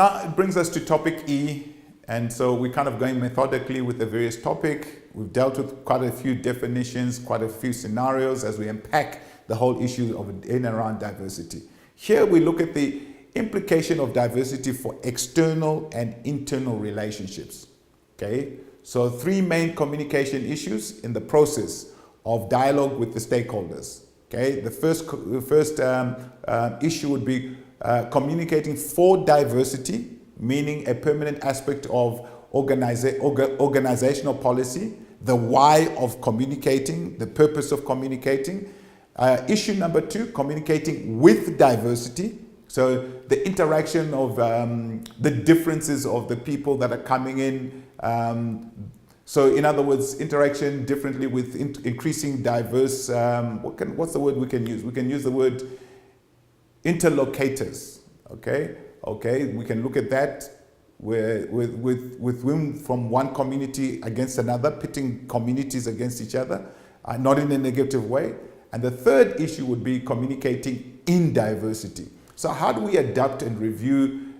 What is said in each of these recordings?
Now it brings us to topic E, and so we're kind of going methodically with the various topic. We've dealt with quite a few definitions, quite a few scenarios as we unpack the whole issue of in and around diversity. Here we look at the implication of diversity for external and internal relationships. Okay, so three main communication issues in the process of dialogue with the stakeholders. Okay, the first issue would be communicating for diversity, meaning a permanent aspect of organizational policy, the why of communicating, the purpose of communicating. Issue number two, communicating with diversity. So the interaction of the differences of the people that are coming in. So in other words, interaction differently with increasing diverse, what's the word we can use? We can use the word interlocutors, okay? We can look at that with women from one community against another, pitting communities against each other, not in a negative way. And the third issue would be communicating in diversity. So how do we adapt and review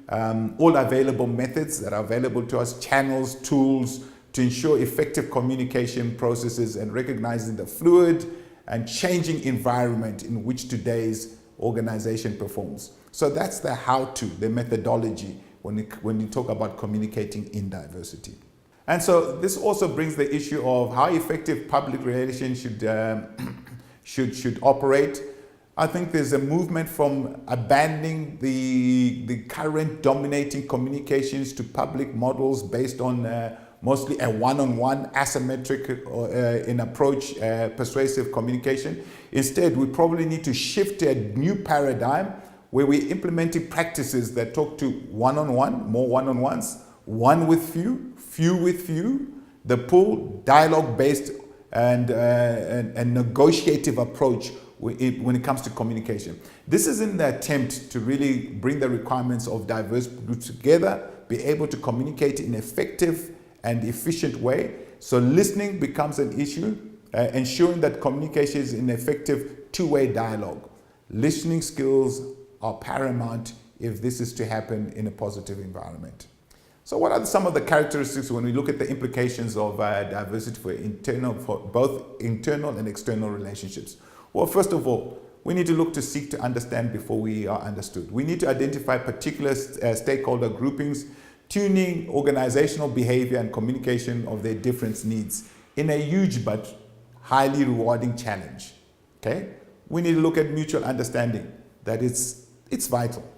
all available methods that are available to us, channels, tools, to ensure effective communication processes and recognizing the fluid and changing environment in which today's organization performs. So that's the how-to, the methodology when you talk about communicating in diversity. And so this also brings the issue of how effective public relations should operate. I think there's a movement from abandoning the current dominating communications to public models based on mostly a one-on-one asymmetric in approach persuasive communication. Instead, we probably need to shift to a new paradigm where we're implementing practices that talk to one-on-one, more one-on-ones, one with few, few with few, the pull, dialogue-based and negotiative approach when it comes to communication. This is in the attempt to really bring the requirements of diverse groups together, be able to communicate in an effective and efficient way. So listening becomes an issue, ensuring that communication is an effective two-way dialogue. Listening skills are paramount if this is to happen in a positive environment. So what are some of the characteristics when we look at the implications of diversity for both internal and external relationships? Well, first of all, we need to look to seek to understand before we are understood. We need to identify particular stakeholder groupings, tuning organizational behavior and communication of their different needs in a huge but highly rewarding challenge. Okay? We need to look at mutual understanding, that it's vital.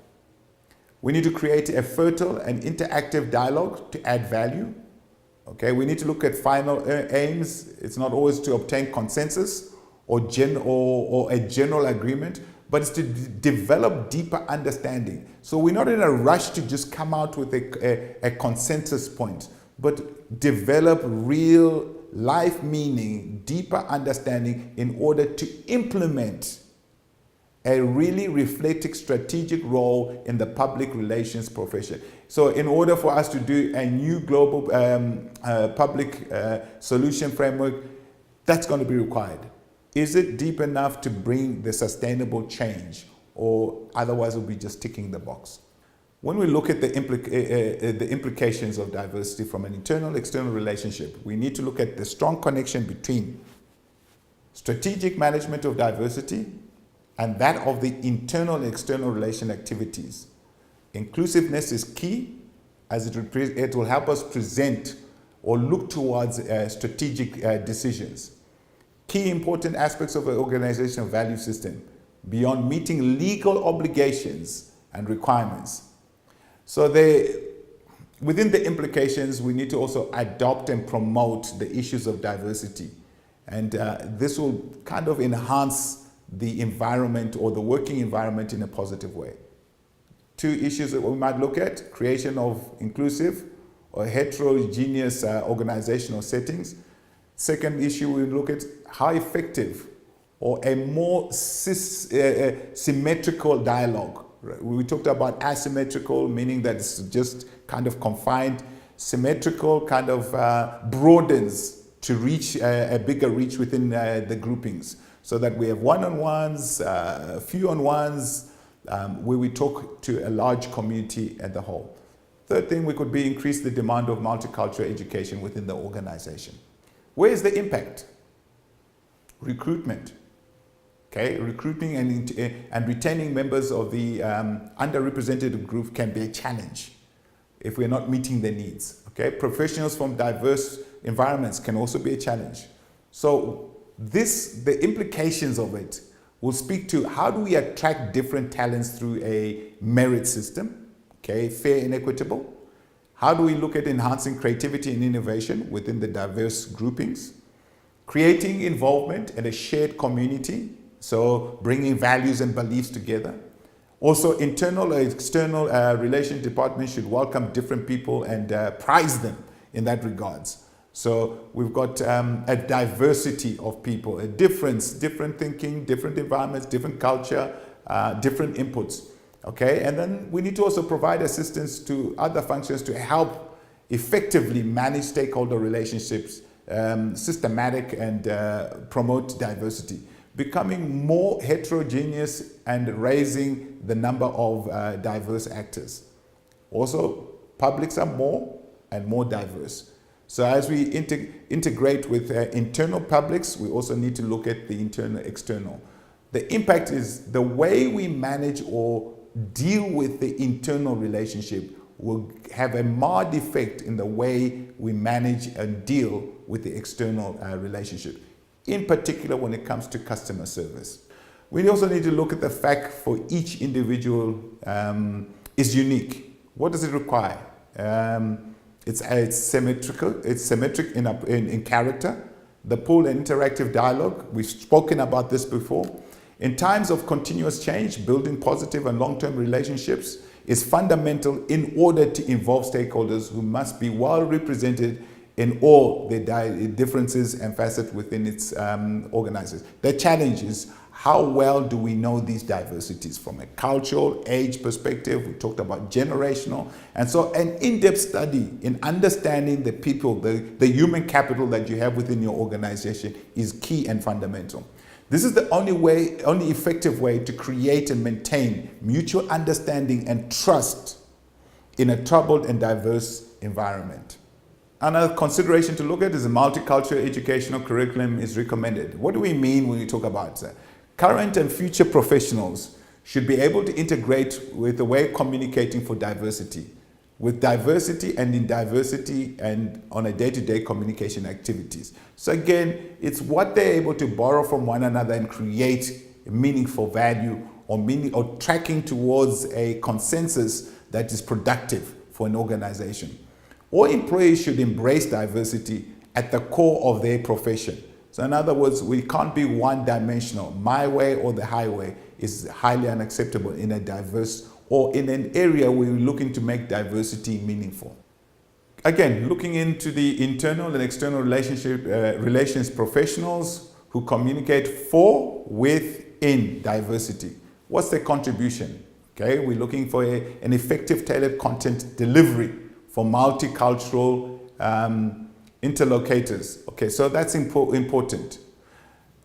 We need to create a fertile and interactive dialogue to add value. Okay? We need to look at final aims. It's not always to obtain consensus or a general agreement, but it's to develop deeper understanding. So we're not in a rush to just come out with a consensus point, but develop real life meaning, deeper understanding in order to implement a really reflective strategic role in the public relations profession. So in order for us to do a new global public solution framework, that's going to be required. Is it deep enough to bring the sustainable change, or otherwise we'll be just ticking the box? When we look at the implications of diversity from an internal-external relationship, we need to look at the strong connection between strategic management of diversity and that of the internal and external relation activities. Inclusiveness is key as it will help us present or look towards strategic decisions. Key important aspects of an organizational value system beyond meeting legal obligations and requirements. So within the implications, we need to also adopt and promote the issues of diversity. And this will kind of enhance the environment or the working environment in a positive way. Two issues that we might look at: creation of inclusive or heterogeneous organizational settings. Second issue, we look at how effective or a more symmetrical dialogue. We talked about asymmetrical, meaning that it's just kind of confined. Symmetrical kind of broadens to reach a bigger reach within the groupings, so that we have one-on-ones, few-on-ones, where we talk to a large community as a whole. Third thing we could be increase the demand of multicultural education within the organization. Where is the impact? Recruitment. Okay, recruiting and retaining members of the underrepresented group can be a challenge if we're not meeting their needs. Okay, professionals from diverse environments can also be a challenge. So the implications of it will speak to how do we attract different talents through a merit system, okay, fair and equitable. How do we look at enhancing creativity and innovation within the diverse groupings? Creating involvement and a shared community, so bringing values and beliefs together. Also, internal or external relations department should welcome different people and prize them in that regards. So we've got a diversity of people, a different thinking, different environments, different culture, different inputs. Okay, and then we need to also provide assistance to other functions to help effectively manage stakeholder relationships, systematic and promote diversity, becoming more heterogeneous and raising the number of diverse actors. Also, publics are more and more diverse. So as we integrate with internal publics, we also need to look at the internal, external. The impact is the way we manage or deal with the internal relationship will have a marked effect in the way we manage and deal with the external relationship, in particular when it comes to customer service. We also need to look at the fact for each individual is unique. What does it require? It's symmetrical. It's symmetric in character. The pool and interactive dialogue, we've spoken about this before. In times of continuous change, building positive and long-term relationships is fundamental in order to involve stakeholders who must be well represented in all the differences and facets within its organizers. The challenge is how well do we know these diversities from a cultural, age perspective? We talked about generational. And so an in-depth study in understanding the people, the human capital that you have within your organization is key and fundamental. This is the only effective way to create and maintain mutual understanding and trust in a troubled and diverse environment. Another consideration to look at is a multicultural educational curriculum is recommended. What do we mean when we talk about that? Current and future professionals should be able to integrate with the way of communicating for diversity, with diversity and in diversity and on a day-to-day communication activities. So again, it's what they're able to borrow from one another and create meaningful value or tracking towards a consensus that is productive for an organization. All employees should embrace diversity at the core of their profession. So in other words, we can't be one-dimensional. My way or the highway is highly unacceptable in a diverse or in an area where we're looking to make diversity meaningful. Again, looking into the internal and external relations professionals who communicate for, within diversity. What's their contribution? Okay, we're looking for an effective tailored content delivery for multicultural interlocutors. Okay, so that's important.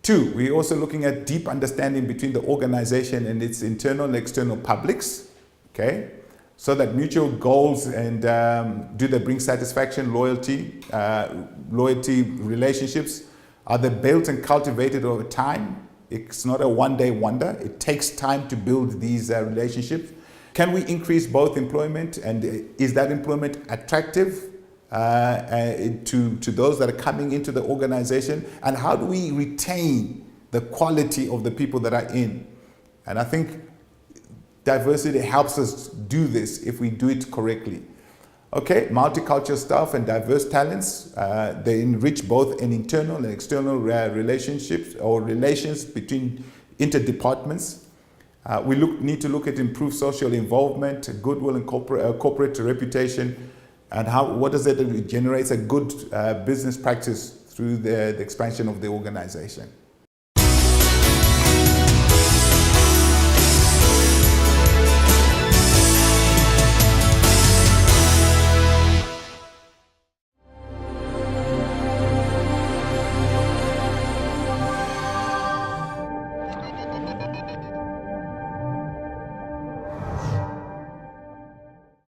Two, we're also looking at deep understanding between the organization and its internal and external publics. Okay, so that mutual goals and do they bring satisfaction, loyalty relationships? Are they built and cultivated over time? It's not a one-day wonder. It takes time to build these relationships. Can we increase both employment, and is that employment attractive to those that are coming into the organization? And how do we retain the quality of the people that are in? And I think diversity helps us do this if we do it correctly. Okay, multicultural staff and diverse talents, they enrich both an internal and external relationships or relations between interdepartments. We need to look at improved social involvement, goodwill and corporate reputation, and what does it do? It generates a good business practice through the expansion of the organization.